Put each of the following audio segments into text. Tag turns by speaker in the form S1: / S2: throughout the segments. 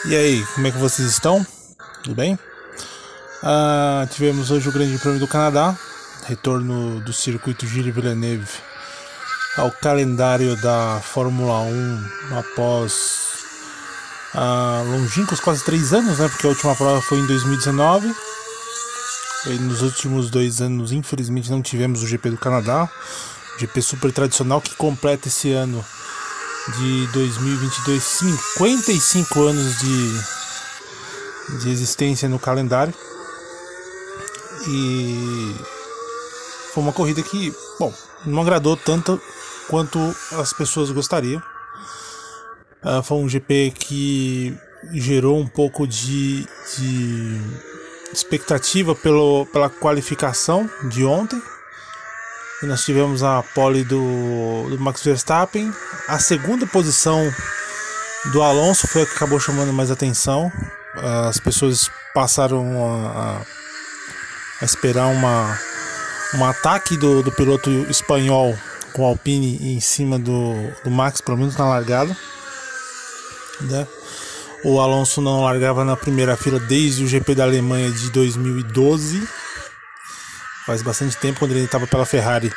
S1: E aí, como é que vocês estão? Tudo bem? Tivemos hoje o Grande Prêmio do Canadá, retorno do circuito Gilles Villeneuve ao calendário da Fórmula 1 após longínquos quase 3 anos, né? Porque a última prova foi em 2019. E nos últimos 2 anos, infelizmente, não tivemos o GP do Canadá, GP super tradicional que completa esse ano de 2022 55 anos de existência no calendário. E foi uma corrida que, bom, não agradou tanto quanto as pessoas gostariam. Foi um GP que gerou um pouco de expectativa pela qualificação de ontem. E nós tivemos a pole do Max Verstappen. A segunda posição do Alonso foi a que acabou chamando mais atenção. As pessoas passaram a esperar um ataque do piloto espanhol com o Alpine em cima do Max, pelo menos na largada, né? O Alonso não largava na primeira fila desde o GP da Alemanha de 2012. Faz bastante tempo, quando ele estava pela Ferrari,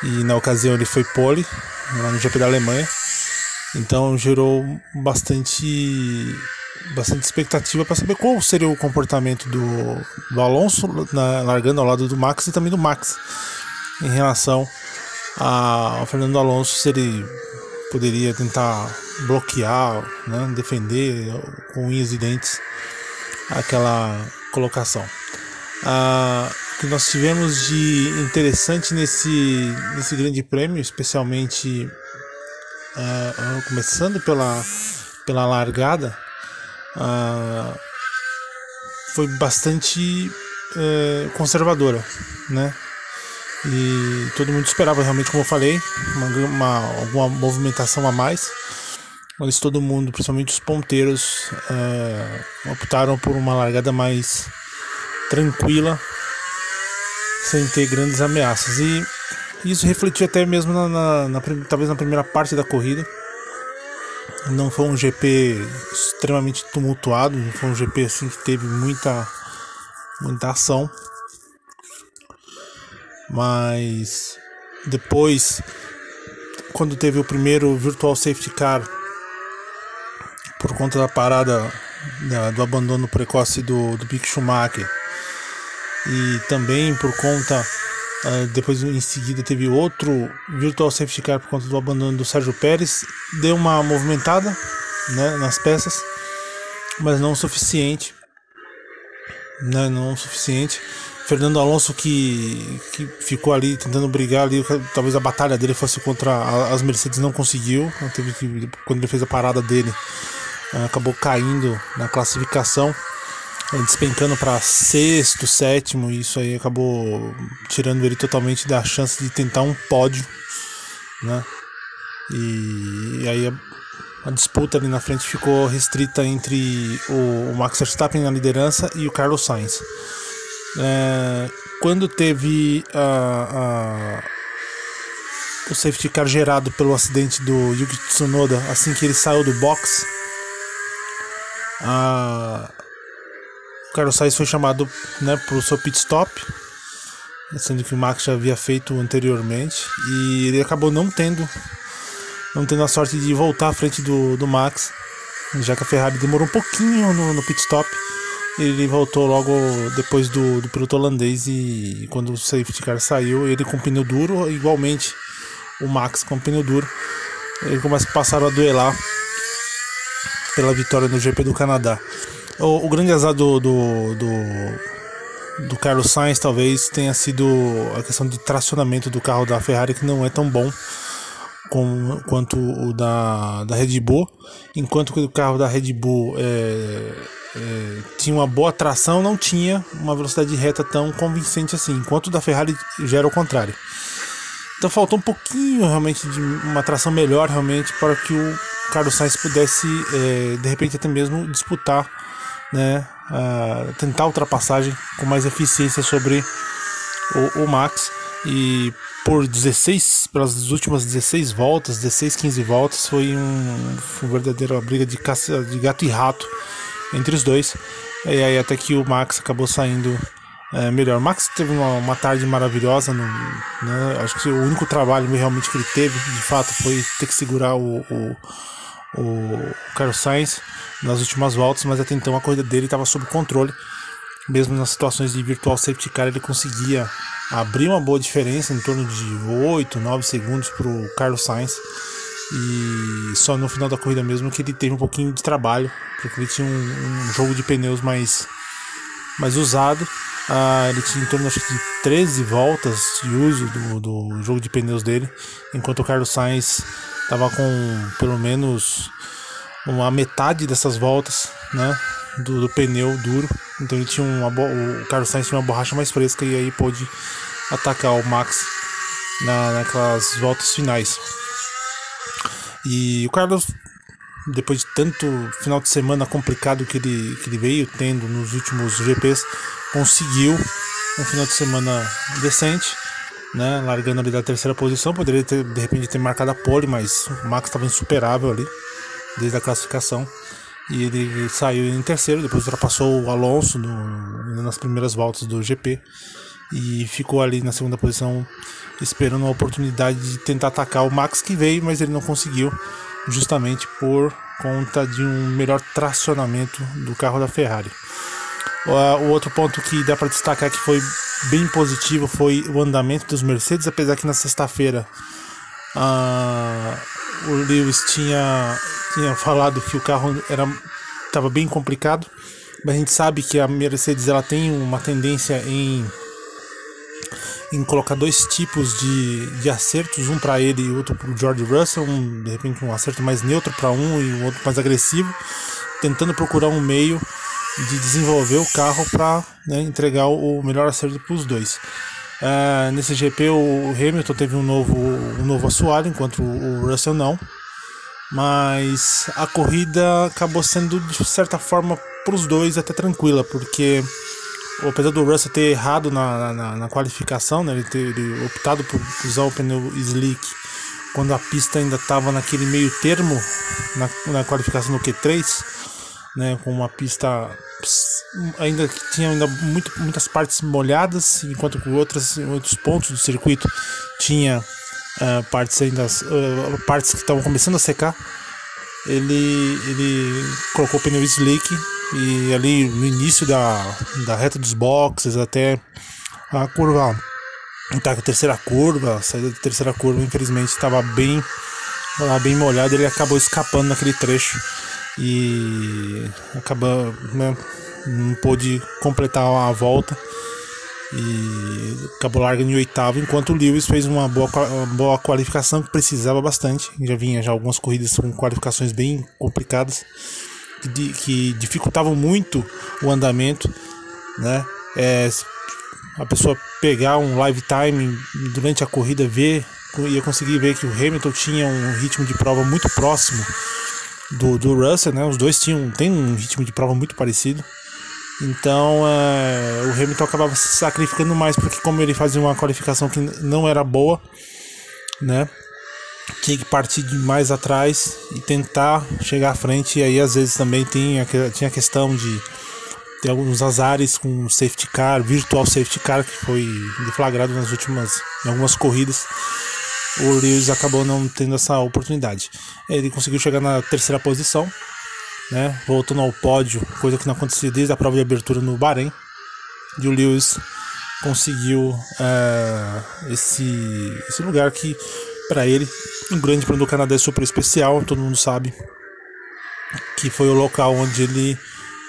S1: e na ocasião ele foi pole lá no GP da Alemanha. Então gerou bastante expectativa para saber qual seria o comportamento do Alonso largando ao lado do Max, e também do Max em relação ao Fernando Alonso, se ele poderia tentar bloquear, né, defender com unhas e dentes aquela colocação. O que nós tivemos de interessante nesse grande prêmio, especialmente começando pela largada, foi bastante conservadora, né? E todo mundo esperava realmente, como eu falei, alguma movimentação a mais, mas todo mundo, principalmente os ponteiros, optaram por uma largada mais tranquila, sem ter grandes ameaças. E isso refletiu até mesmo talvez na primeira parte da corrida. Não foi um GP extremamente tumultuado, não foi um GP assim que teve muita ação. Mas depois, quando teve o primeiro Virtual Safety Car, por conta da parada do abandono precoce do Mick Schumacher, e também por conta, depois em seguida teve outro Virtual Safety Car por conta do abandono do Sérgio Pérez, deu uma movimentada, né, nas peças, mas não o suficiente, né, não o suficiente. Fernando Alonso que ficou ali tentando brigar ali, talvez a batalha dele fosse contra as Mercedes, não conseguiu. Quando ele fez a parada dele, acabou caindo na classificação, despencando para sexto, sétimo, e isso aí acabou tirando ele totalmente da chance de tentar um pódio, né? E aí a disputa ali na frente ficou restrita entre o Max Verstappen na liderança e o Carlos Sainz. Quando teve o safety car gerado pelo acidente do Yuki Tsunoda, assim que ele saiu do box, o Carlos Sainz foi chamado, né, para o seu pit stop, sendo que o Max já havia feito anteriormente, e ele acabou não tendo a sorte de voltar à frente do Max, já que a Ferrari demorou um pouquinho no pit stop. Ele voltou logo depois do piloto holandês, e quando o safety car saiu, ele com pneu duro, igualmente o Max com pneu duro, eles passaram a duelar pela vitória no GP do Canadá. O grande azar do Carlos Sainz talvez tenha sido a questão de tracionamento do carro da Ferrari, que não é tão bom quanto o da Red Bull. Enquanto que o carro da Red Bull tinha uma boa tração, não tinha uma velocidade reta tão convincente assim, enquanto o da Ferrari já era o contrário. Então faltou um pouquinho realmente de uma tração melhor realmente para que o Carlos Sainz pudesse de repente até mesmo disputar, né, tentar ultrapassagem com mais eficiência sobre o Max. E pelas últimas 16 voltas, 16, 15 voltas, foi uma verdadeira briga de gato e rato entre os dois. E aí até que o Max acabou saindo melhor. O Max teve uma tarde maravilhosa, né? Acho que o único trabalho realmente que ele teve, de fato, foi ter que segurar o Carlos Sainz nas últimas voltas, mas até então a corrida dele estava sob controle. Mesmo nas situações de virtual safety car, ele conseguia abrir uma boa diferença, em torno de 8, 9 segundos para o Carlos Sainz. E só no final da corrida mesmo que ele teve um pouquinho de trabalho, porque ele tinha um jogo de pneus mais usado. Ele tinha em torno, acho que, de 13 voltas de uso do jogo de pneus dele, enquanto o Carlos Sainz estava com pelo menos a metade dessas voltas, né, do pneu duro. Então ele tinha o Carlos Sainz tinha uma borracha mais fresca e aí pôde atacar o Max naquelas voltas finais. E o Carlos, depois de tanto final de semana complicado que ele veio tendo nos últimos GPs, conseguiu um final de semana decente, né, largando ali da terceira posição. Poderia de repente ter marcado a pole, mas o Max estava insuperável ali desde a classificação. E ele saiu em terceiro, depois ultrapassou o Alonso nas primeiras voltas do GP e ficou ali na segunda posição esperando a oportunidade de tentar atacar o Max, que veio, mas ele não conseguiu, justamente por conta de um melhor tracionamento do carro da Ferrari. O outro ponto que dá para destacar que foi bem positivo foi o andamento dos Mercedes, apesar que na sexta-feira o Lewis tinha falado que o carro estava bem complicado, mas a gente sabe que a Mercedes ela tem uma tendência em colocar dois tipos de acertos, um para ele e outro para o George Russell, de repente um acerto mais neutro para um e um outro mais agressivo, tentando procurar um meio de desenvolver o carro para, né, entregar o melhor acerto para os dois. Nesse GP o Hamilton teve um novo assoalho, enquanto o Russell não, mas a corrida acabou sendo de certa forma para os dois até tranquila, porque apesar do Russell ter errado na qualificação, né, ele optado por usar o pneu slick quando a pista ainda estava naquele meio termo na qualificação no Q3, né, com uma pista ainda que tinha muitas partes molhadas, enquanto que outros pontos do circuito tinha partes que estavam começando a secar. Ele colocou o pneu slick e ali no início da reta dos boxes até a curva, a terceira curva, a saída da terceira curva, infelizmente estava bem molhado. Ele acabou escapando naquele trecho e acabou, né, não pôde completar a volta e acabou largando em oitavo, enquanto o Lewis fez uma boa qualificação, que precisava bastante. Já vinha algumas corridas com qualificações bem complicadas que dificultavam muito o andamento, né? A pessoa pegar um live time durante a corrida, ia conseguir ver que o Hamilton tinha um ritmo de prova muito próximo do Russell, né? Os dois têm um ritmo de prova muito parecido. Então o Hamilton acabava se sacrificando mais, porque como ele fazia uma qualificação que não era boa, né, tinha que partir de mais atrás e tentar chegar à frente. E aí às vezes também tinha a questão de ter alguns azares com o safety car, virtual safety car, que foi deflagrado em algumas corridas. O Lewis acabou não tendo essa oportunidade. Ele conseguiu chegar na terceira posição, né, voltando ao pódio, coisa que não acontecia desde a prova de abertura no Bahrein. E o Lewis conseguiu esse lugar que, para ele, um grande prêmio do Canadá é super especial. Todo mundo sabe que foi o local onde ele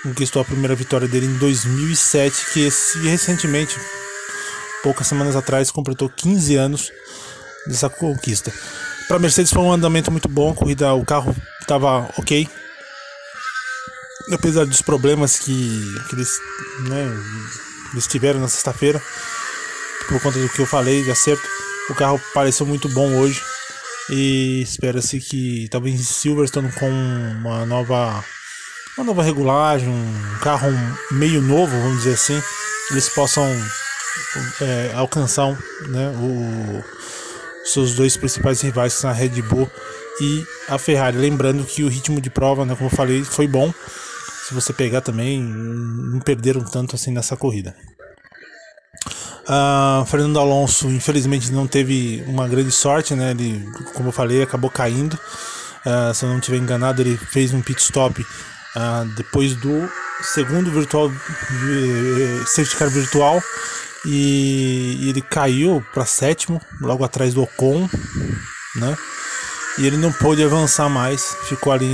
S1: conquistou a primeira vitória dele em 2007, que recentemente, poucas semanas atrás, completou 15 anos dessa conquista. Para a Mercedes foi um andamento muito bom, o carro estava ok, apesar dos problemas que eles tiveram na sexta-feira, por conta do que eu falei de acerto. O carro pareceu muito bom hoje e espera-se que talvez em Silverstone, com uma nova regulagem, um carro meio novo, vamos dizer assim, eles possam alcançar, né, seus dois principais rivais, que são a Red Bull e a Ferrari. Lembrando que o ritmo de prova, né, como eu falei, foi bom, se você pegar também, não perderam tanto assim nessa corrida. Fernando Alonso, infelizmente, não teve uma grande sorte, né? Ele, como eu falei, acabou caindo. Se eu não estiver enganado, ele fez um pit stop depois do segundo safety car virtual, e ele caiu para sétimo, logo atrás do Ocon, né? E ele não pôde avançar mais, ficou ali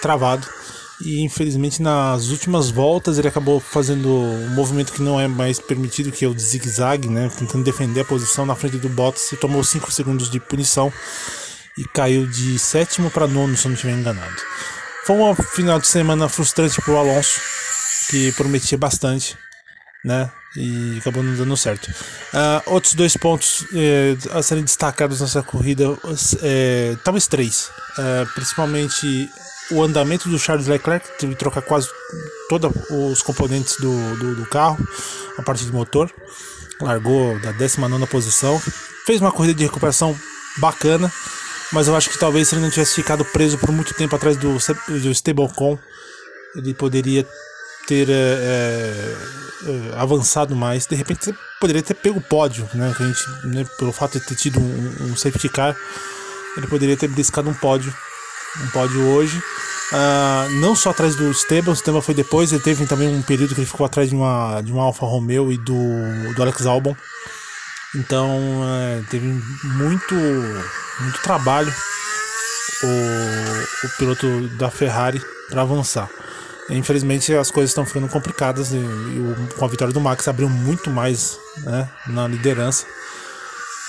S1: travado. E infelizmente nas últimas voltas ele acabou fazendo um movimento que não é mais permitido, que é o de zigue-zague, né? Tentando defender a posição na frente do Bottas, e tomou 5 segundos de punição e caiu de sétimo para nono, se eu não estiver enganado. Foi um final de semana frustrante para o Alonso, que prometia bastante, né? E acabou não dando certo. Outros 2 pontos a serem destacados nessa corrida, talvez 3, principalmente o andamento do Charles Leclerc, que teve que trocar quase todos os componentes do carro, a parte do motor, largou da 19ª posição, fez uma corrida de recuperação bacana, mas eu acho que talvez se ele não tivesse ficado preso por muito tempo atrás do Esteban Ocon, ele poderia ter avançado mais. De repente poderia ter pego o pódio, né? Que a gente, né, pelo fato de ter tido um safety car, ele poderia ter beliscado um pódio hoje. Não só atrás do Esteban, o Esteban foi depois, ele teve também um período que ele ficou atrás de uma Alfa Romeo e do Alex Albon. Então teve muito trabalho o piloto da Ferrari para avançar. Infelizmente as coisas estão ficando complicadas, com a vitória do Max abriu muito mais, né, na liderança,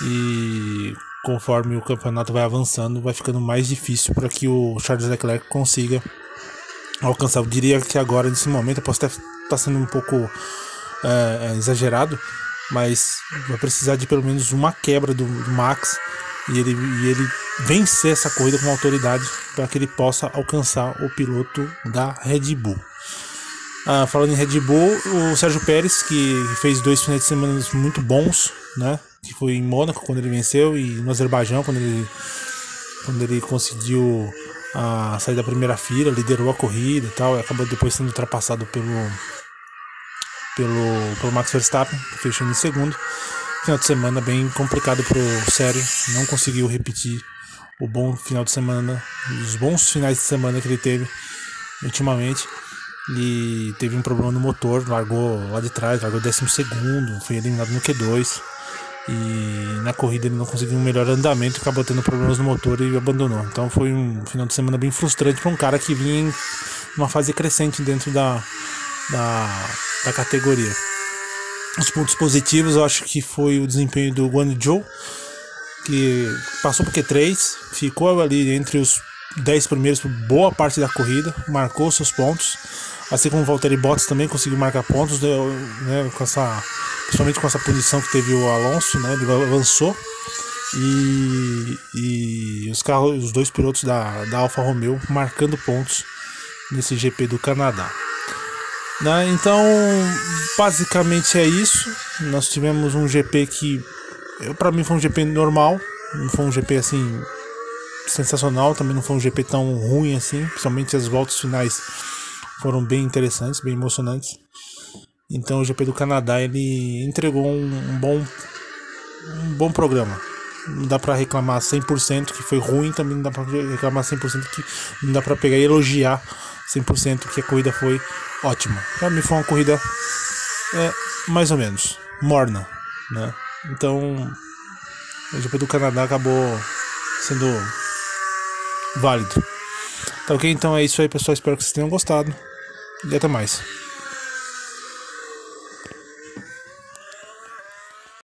S1: e conforme o campeonato vai avançando, vai ficando mais difícil para que o Charles Leclerc consiga alcançar. Eu diria que agora, nesse momento, eu posso estar sendo um pouco exagerado, mas vai precisar de pelo menos uma quebra do Max, e ele vencer essa corrida com autoridade, para que ele possa alcançar o piloto da Red Bull. Falando em Red Bull, o Sérgio Pérez, que fez 2 finais de semana muito bons, né? Que foi em Mônaco, quando ele venceu, e no Azerbaijão, quando ele conseguiu sair da primeira fila, liderou a corrida e tal, e acabou depois sendo ultrapassado pelo Max Verstappen, fechando em segundo. Final de semana bem complicado pro Sérgio, não conseguiu repetir o bom final de semana, os bons finais de semana que ele teve ultimamente, e teve um problema no motor, largou lá de trás, largou 12º, foi eliminado no Q2, e na corrida ele não conseguiu um melhor andamento, acabou tendo problemas no motor e abandonou. Então foi um final de semana bem frustrante para um cara que vinha em uma fase crescente dentro da categoria. Os pontos positivos, eu acho que foi o desempenho do Guan Yu Zhou, que passou por Q3, ficou ali entre os 10 primeiros por boa parte da corrida, marcou seus pontos, assim como o Valtteri Bottas também conseguiu marcar pontos, né, principalmente com essa punição que teve o Alonso, né, ele avançou, e os 2 pilotos da Alfa Romeo marcando pontos nesse GP do Canadá. Então, basicamente é isso. Nós tivemos um GP que, para mim, foi um GP normal, não foi um GP assim sensacional, também não foi um GP tão ruim assim, principalmente as voltas finais foram bem interessantes, bem emocionantes. Então o GP do Canadá, ele entregou um bom programa. Não dá para reclamar 100% que foi ruim, também não dá para reclamar 100% que não dá para pegar e elogiar 100% que a corrida foi ótima. Para mim foi uma corrida mais ou menos morna, né? Então o GP do Canadá acabou sendo válido. Tá ok? Então é isso aí, pessoal. Espero que vocês tenham gostado e até mais.